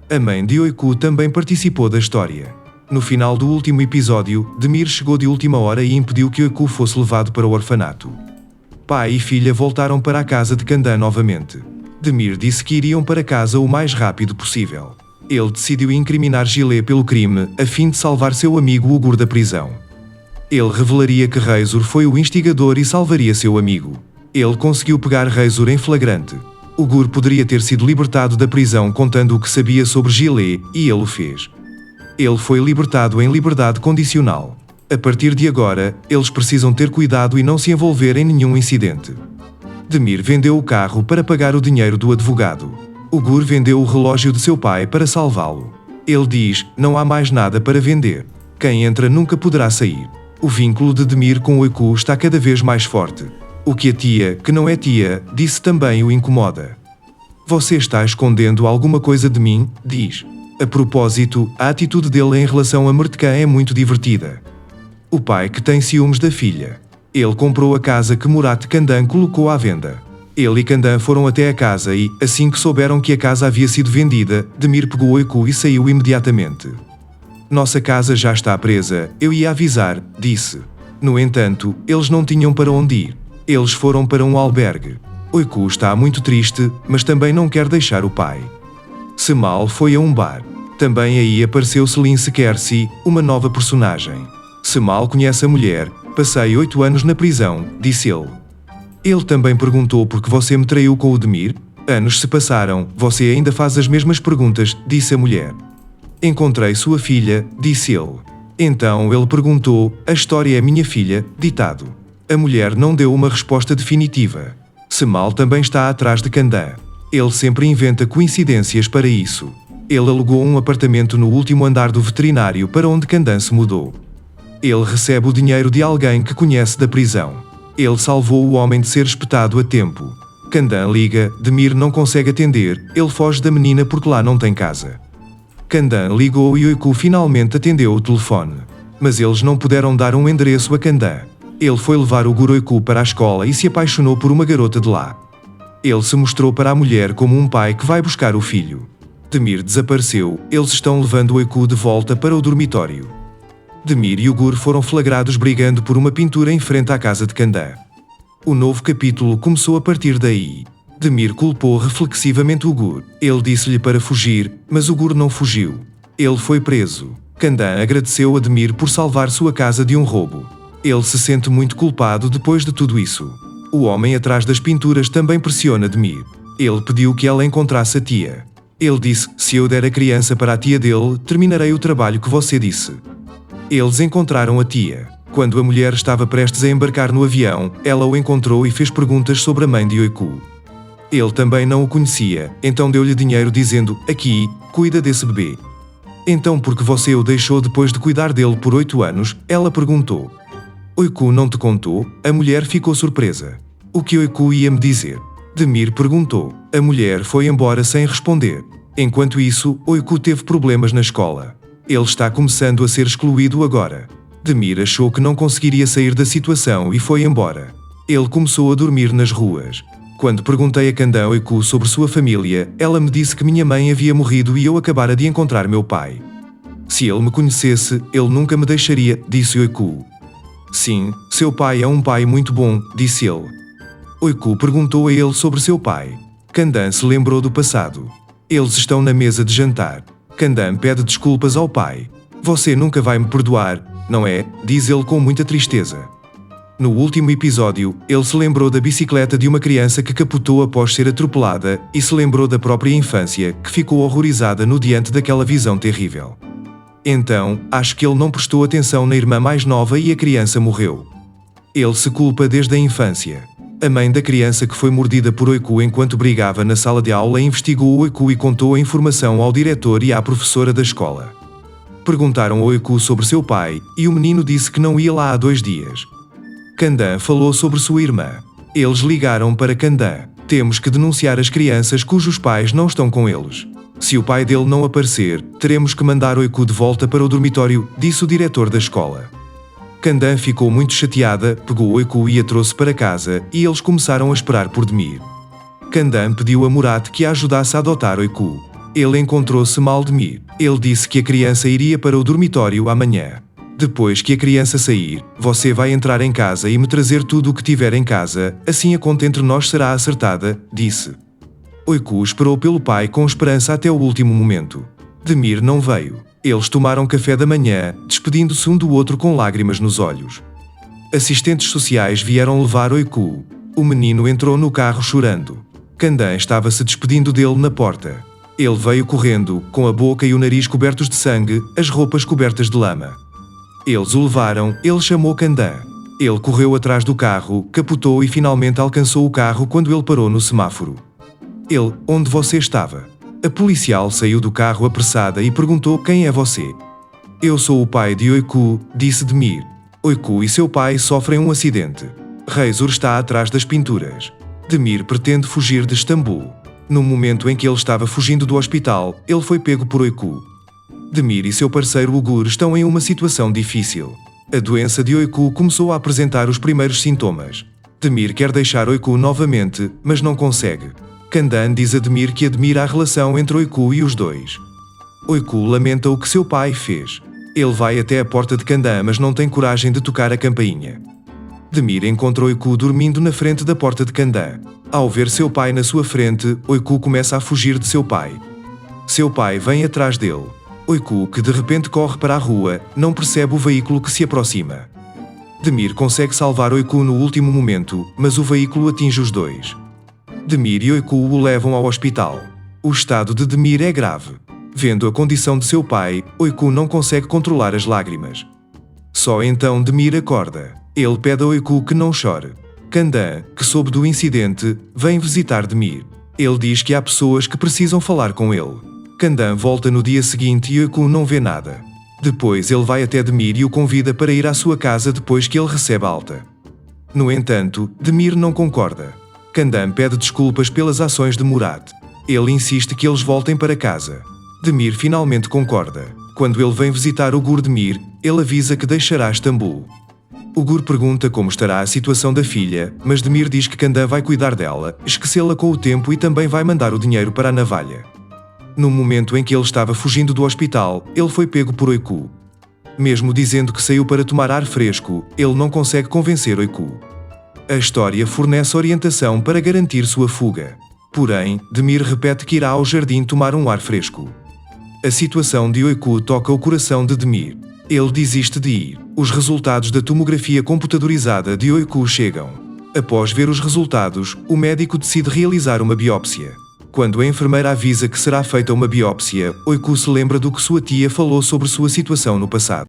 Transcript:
A mãe de Oiku também participou da história. No final do último episódio, Demir chegou de última hora e impediu que Oiku fosse levado para o orfanato. Pai e filha voltaram para a casa de Kandan novamente. Demir disse que iriam para casa o mais rápido possível. Ele decidiu incriminar Gile pelo crime, a fim de salvar seu amigo Ugur da prisão. Ele revelaria que Razor foi o instigador e salvaria seu amigo. Ele conseguiu pegar Razor em flagrante. Ugur poderia ter sido libertado da prisão contando o que sabia sobre Gile, e ele o fez. Ele foi libertado em liberdade condicional. A partir de agora, eles precisam ter cuidado e não se envolver em nenhum incidente. Demir vendeu o carro para pagar o dinheiro do advogado. Ugur vendeu o relógio de seu pai para salvá-lo. Ele diz: não há mais nada para vender. Quem entra nunca poderá sair. O vínculo de Demir com Oiku está cada vez mais forte. O que a tia, que não é tia, disse também o incomoda. Você está escondendo alguma coisa de mim, diz. A propósito, a atitude dele em relação a Mertkan é muito divertida. O pai que tem ciúmes da filha. Ele comprou a casa que Murat Kandan colocou à venda. Ele e Kandan foram até a casa e, assim que souberam que a casa havia sido vendida, Demir pegou Oiku e saiu imediatamente. Nossa casa já está presa, eu ia avisar, disse. No entanto, eles não tinham para onde ir. Eles foram para um albergue. Oiku está muito triste, mas também não quer deixar o pai. Semal foi a um bar. Também aí apareceu Selin Sekersi, uma nova personagem. Semal conhece a mulher. Passei 8 anos na prisão, disse ele. Ele também perguntou por que você me traiu com o Demir? Anos se passaram, você ainda faz as mesmas perguntas, disse a mulher. Encontrei sua filha, disse ele. Então ele perguntou: a história é minha filha, ditado. A mulher não deu uma resposta definitiva. Semal também está atrás de Kandan. Ele sempre inventa coincidências para isso. Ele alugou um apartamento no último andar do veterinário para onde Kandan se mudou. Ele recebe o dinheiro de alguém que conhece da prisão. Ele salvou o homem de ser espetado a tempo. Kandan liga, Demir não consegue atender, ele foge da menina porque lá não tem casa. Kandan ligou e Oiku finalmente atendeu o telefone. Mas eles não puderam dar um endereço a Kandan. Ele foi levar o Oiku para a escola e se apaixonou por uma garota de lá. Ele se mostrou para a mulher como um pai que vai buscar o filho. Demir desapareceu, eles estão levando Oiku de volta para o dormitório. Demir e Ugur foram flagrados brigando por uma pintura em frente à casa de Kandan. O novo capítulo começou a partir daí. Demir culpou reflexivamente Ugur. Ele disse-lhe para fugir, mas Ugur não fugiu. Ele foi preso. Kandan agradeceu a Demir por salvar sua casa de um roubo. Ele se sente muito culpado depois de tudo isso. O homem atrás das pinturas também pressiona Demir. Ele pediu que ela encontrasse a tia. Ele disse: se eu der a criança para a tia dele, terminarei o trabalho que você disse. Eles encontraram a tia. Quando a mulher estava prestes a embarcar no avião, ela o encontrou e fez perguntas sobre a mãe de Oiku. Ele também não o conhecia, então deu-lhe dinheiro dizendo: aqui, cuida desse bebê. Então por que você o deixou depois de cuidar dele por 8 anos? Ela perguntou. Oiku não te contou? A mulher ficou surpresa. O que Oiku ia me dizer? Demir perguntou. A mulher foi embora sem responder. Enquanto isso, Oiku teve problemas na escola. Ele está começando a ser excluído agora. Demir achou que não conseguiria sair da situação e foi embora. Ele começou a dormir nas ruas. Quando perguntei a Kandan Oiku sobre sua família, ela me disse que minha mãe havia morrido e eu acabara de encontrar meu pai. Se ele me conhecesse, ele nunca me deixaria, disse Oiku. Sim, seu pai é um pai muito bom, disse ele. Oiku perguntou a ele sobre seu pai. Kandan se lembrou do passado. Eles estão na mesa de jantar. Kandan pede desculpas ao pai. Você nunca vai me perdoar, não é? Diz ele com muita tristeza. No último episódio, ele se lembrou da bicicleta de uma criança que capotou após ser atropelada e se lembrou da própria infância, que ficou horrorizada no diante daquela visão terrível. Então, acho que ele não prestou atenção na irmã mais nova e a criança morreu. Ele se culpa desde a infância. A mãe da criança que foi mordida por Oiku enquanto brigava na sala de aula investigou Oiku e contou a informação ao diretor e à professora da escola. Perguntaram a Oiku sobre seu pai, e o menino disse que não ia lá há 2 dias. Kandan falou sobre sua irmã. Eles ligaram para Kandan. Temos que denunciar as crianças cujos pais não estão com eles. Se o pai dele não aparecer, teremos que mandar Oiku de volta para o dormitório, disse o diretor da escola. Kandan ficou muito chateada, pegou Oiku e a trouxe para casa, e eles começaram a esperar por Demir. Kandan pediu a Murat que a ajudasse a adotar Oiku. Ele encontrou-se mal Demir. Ele disse que a criança iria para o dormitório amanhã. Depois que a criança sair, você vai entrar em casa e me trazer tudo o que tiver em casa, assim a conta entre nós será acertada, disse. Oiku esperou pelo pai com esperança até o último momento. Demir não veio. Eles tomaram café da manhã, despedindo-se um do outro com lágrimas nos olhos. Assistentes sociais vieram levar Oiku. O menino entrou no carro chorando. Kandan estava se despedindo dele na porta. Ele veio correndo, com a boca e o nariz cobertos de sangue, as roupas cobertas de lama. Eles o levaram, ele chamou Kandan. Ele correu atrás do carro, capotou e finalmente alcançou o carro quando ele parou no semáforo. Ele, onde você estava? A policial saiu do carro apressada e perguntou quem é você. Eu sou o pai de Oiku, disse Demir. Oiku e seu pai sofrem um acidente. Reizur está atrás das pinturas. Demir pretende fugir de Istambul. No momento em que ele estava fugindo do hospital, ele foi pego por Oiku. Demir e seu parceiro Ugur estão em uma situação difícil. A doença de Oiku começou a apresentar os primeiros sintomas. Demir quer deixar Oiku novamente, mas não consegue. Kandan diz a Demir que admira a relação entre Oiku e os dois. Oiku lamenta o que seu pai fez. Ele vai até a porta de Kandan, mas não tem coragem de tocar a campainha. Demir encontra Oiku dormindo na frente da porta de Kandan. Ao ver seu pai na sua frente, Oiku começa a fugir de seu pai. Seu pai vem atrás dele. Oiku, que de repente corre para a rua, não percebe o veículo que se aproxima. Demir consegue salvar Oiku no último momento, mas o veículo atinge os dois. Demir e Oiku o levam ao hospital. O estado de Demir é grave. Vendo a condição de seu pai, Oiku não consegue controlar as lágrimas. Só então Demir acorda. Ele pede a Oiku que não chore. Kandan, que soube do incidente, vem visitar Demir. Ele diz que há pessoas que precisam falar com ele. Kandan volta no dia seguinte e Oiku não vê nada. Depois ele vai até Demir e o convida para ir à sua casa depois que ele recebe alta. No entanto, Demir não concorda. Kandan pede desculpas pelas ações de Murat. Ele insiste que eles voltem para casa. Demir finalmente concorda. Quando ele vem visitar Ugur Demir, ele avisa que deixará Istambul. Ugur pergunta como estará a situação da filha, mas Demir diz que Kandan vai cuidar dela, esquecê-la com o tempo e também vai mandar o dinheiro para a navalha. No momento em que ele estava fugindo do hospital, ele foi pego por Oiku. Mesmo dizendo que saiu para tomar ar fresco, ele não consegue convencer Oiku. A história fornece orientação para garantir sua fuga. Porém, Demir repete que irá ao jardim tomar um ar fresco. A situação de Oiku toca o coração de Demir. Ele desiste de ir. Os resultados da tomografia computadorizada de Oiku chegam. Após ver os resultados, o médico decide realizar uma biópsia. Quando a enfermeira avisa que será feita uma biópsia, Oiku se lembra do que sua tia falou sobre sua situação no passado.